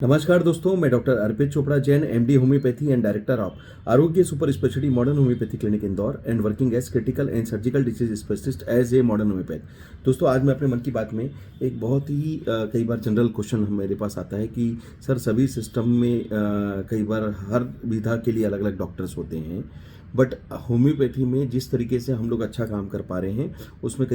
नमस्कार दोस्तों, मैं doctor Arpit Chopra Jain, MD homeopathy and director of Arogya super speciality modern homeopathy clinic Indore and working as critical and surgical disease specialist as a modern homeopath. दोस्तों, आज मैं अपने मन की बात में एक बहुत ही कई बार जनरल क्वेश्चन मेरे पास आता है कि सर सभी सिस्टम में कई बार हर विधा के लिए अलग अलग डॉक्टर्स होते हैं, बट होम्योपैथी में जिस तरीके से हम लोग अच्छा काम कर पा रहे हैं उसमें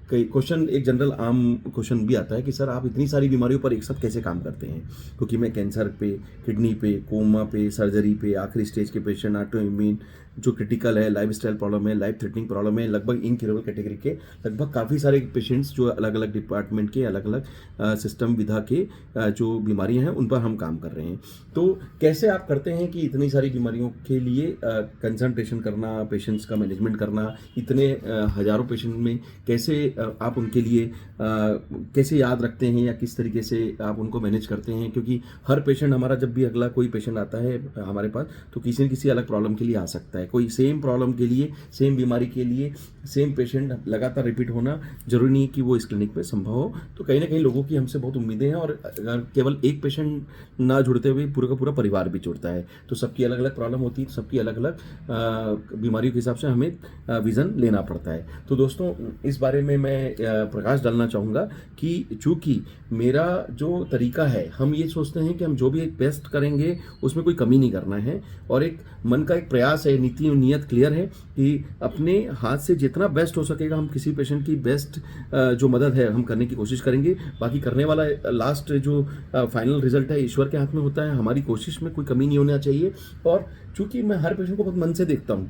कई क्वेश्चन, एक जनरल आम क्वेश्चन भी आता है कि सर आप इतनी सारी बीमारियों पर एक साथ कैसे काम करते हैं। क्योंकि मैं कैंसर पे, किडनी पे, कोमा पे, सर्जरी पे, आखिरी स्टेज के पेशेंट, ऑटो इम्यून जो क्रिटिकल है, लाइफ स्टाइल प्रॉब्लम है, लाइफ थ्रेटनिंग प्रॉब्लम है, लगभग इनक्योरेबल कैटेगरी के लगभग काफ़ी सारे पेशेंट्स जो अलग अलग डिपार्टमेंट के, अलग अलग सिस्टम विधा के जो बीमारियां हैं उन पर हम काम कर रहे हैं। तो कैसे आप करते हैं कि इतनी सारी बीमारियों के लिए कंसंट्रेशन करना, पेशेंट्स का मैनेजमेंट करना, इतने हज़ारों पेशेंट में कैसे आप उनके लिए कैसे याद रखते हैं या किस तरीके से आप उनको मैनेज करते हैं। क्योंकि हर पेशेंट हमारा, जब भी अगला कोई पेशेंट आता है हमारे पास, तो किसी न किसी अलग प्रॉब्लम के लिए आ सकता है। कोई सेम प्रॉब्लम के लिए, सेम बीमारी के लिए सेम पेशेंट लगातार रिपीट होना जरूरी नहीं कि वो इस क्लिनिक में संभव हो। तो कहीं ना कहीं लोगों की हमसे बहुत उम्मीदें हैं, और अगर केवल एक पेशेंट ना जुड़ते हुए पूरा का पूरा परिवार भी जुड़ता है, तो सबकी अलग अलग प्रॉब्लम होती है, सबकी अलग अलग बीमारियों के हिसाब से हमें विज़न लेना पड़ता है। तो दोस्तों, इस बारे में मैं प्रकाश डालना चाहूँगा कि चूँकि मेरा जो तरीका है, हम ये सोचते हैं कि हम जो भी एक बेस्ट करेंगे उसमें कोई कमी नहीं करना है, और एक मन का एक प्रयास है, नीति और नियत क्लियर है कि अपने हाथ से जितना बेस्ट हो सकेगा हम किसी पेशेंट की बेस्ट जो मदद है हम करने की कोशिश करेंगे। बाकी करने वाला लास्ट जो फाइनल रिजल्ट है ईश्वर के हाथ में होता है। हमारी कोशिश में कोई कमी नहीं होना चाहिए। और चूंकि मैं हर पेशेंट को बहुत मन से देखता हूँ,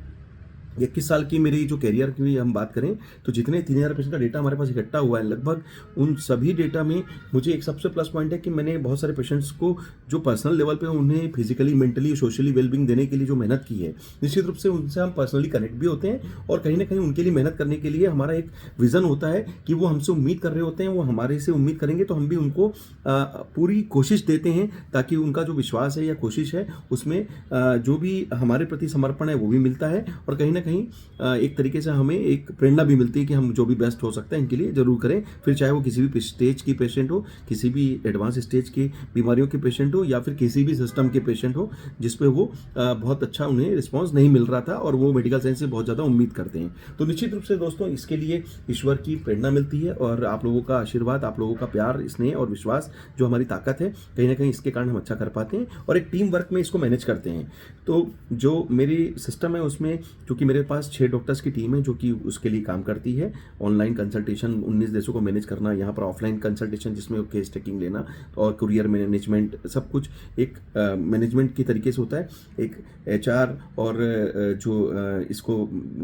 21 साल की मेरी जो कैरियर की हम बात करें तो जितने 3000 पेशेंट का डेटा हमारे पास इकट्ठा हुआ है, लगभग उन सभी डेटा में मुझे एक सबसे प्लस पॉइंट है कि मैंने बहुत सारे पेशेंट्स को जो पर्सनल लेवल पे उन्हें फिजिकली, मेंटली, सोशली वेलबींग देने के लिए जो मेहनत की है, निश्चित रूप से उनसे हम पर्सनली कनेक्ट भी होते हैं। और कहीं ना कहीं उनके लिए मेहनत करने के लिए हमारा एक विजन होता है कि वो हमसे उम्मीद कर रहे होते हैं, वो हमारे से उम्मीद करेंगे, तो हम भी उनको पूरी कोशिश देते हैं ताकि उनका जो विश्वास है या कोशिश है उसमें जो भी हमारे प्रति समर्पण है वो भी मिलता है। और कहीं ना कहीं एक तरीके से हमें एक प्रेरणा भी मिलती है कि हम जो भी बेस्ट हो सकता है इनके लिए जरूर करें। फिर चाहे वो किसी भी स्टेज की पेशेंट हो, किसी भी एडवांस स्टेज की बीमारियों के पेशेंट हो, या फिर किसी भी सिस्टम के पेशेंट हो जिसपे वो बहुत अच्छा उन्हें रिस्पॉन्स नहीं मिल रहा था और वो मेडिकल साइंस से बहुत ज़्यादा उम्मीद करते हैं। तो निश्चित रूप से दोस्तों, इसके लिए ईश्वर की प्रेरणा मिलती है, और आप लोगों का आशीर्वाद, आप लोगों का प्यार, स्नेह और विश्वास जो हमारी ताकत है, कहीं ना कहीं इसके कारण हम अच्छा कर पाते हैं और एक टीम वर्क में इसको मैनेज करते हैं। तो जो मेरी सिस्टम है उसमें, क्योंकि मेरे पास 6 डॉक्टर्स की टीम है जो कि उसके लिए काम करती है। ऑनलाइन कंसल्टेशन 19 देशों को मैनेज करना, यहाँ पर ऑफलाइन कंसल्टेशन जिसमें केस टेकिंग लेना और कुरियर मैनेजमेंट, सब कुछ एक मैनेजमेंट की तरीके से होता है। एक एचआर और जो इसको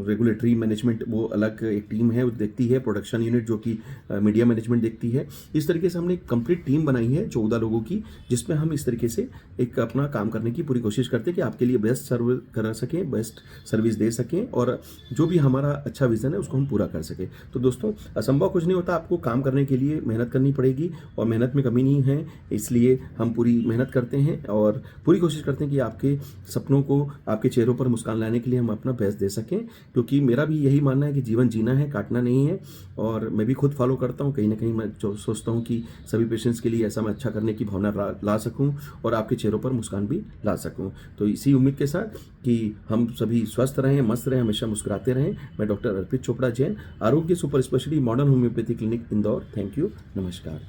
रेगुलेटरी मैनेजमेंट वो अलग एक टीम है, वो देखती है। प्रोडक्शन यूनिट जो कि मीडिया मैनेजमेंट देखती है। इस तरीके से हमने एक कंप्लीट टीम बनाई है 14 लोगों की, जिसमें हम इस तरीके से एक अपना काम करने की पूरी कोशिश करते हैं कि आपके लिए बेस्ट सर्व करा सकें, बेस्ट सर्विस दे सकें, और जो भी हमारा अच्छा विजन है उसको हम पूरा कर सके। तो दोस्तों, असंभव कुछ नहीं होता, आपको काम करने के लिए मेहनत करनी पड़ेगी और मेहनत में कमी नहीं है। इसलिए हम पूरी मेहनत करते हैं और पूरी कोशिश करते हैं कि आपके सपनों को, आपके चेहरों पर मुस्कान लाने के लिए हम अपना बेस्ट दे सकें। क्योंकि मेरा भी यही मानना है कि जीवन जीना है, काटना नहीं है, और मैं भी खुद फॉलो करता हूँ। कहीं ना कहीं मैं सोचता हूँ कि सभी पेशेंट्स के लिए ऐसा मैं अच्छा करने की भावना ला सकूँ और आपके चेहरों पर मुस्कान भी ला सकूँ। तो इसी उम्मीद के साथ कि हम सभी स्वस्थ रहें, मस्त रहें, हमेशा मुस्कुराते रहें। मैं डॉक्टर अर्पित चोपड़ा जैन, आरोग्य super speciality modern homeopathy clinic Indore. Thank you, नमस्कार।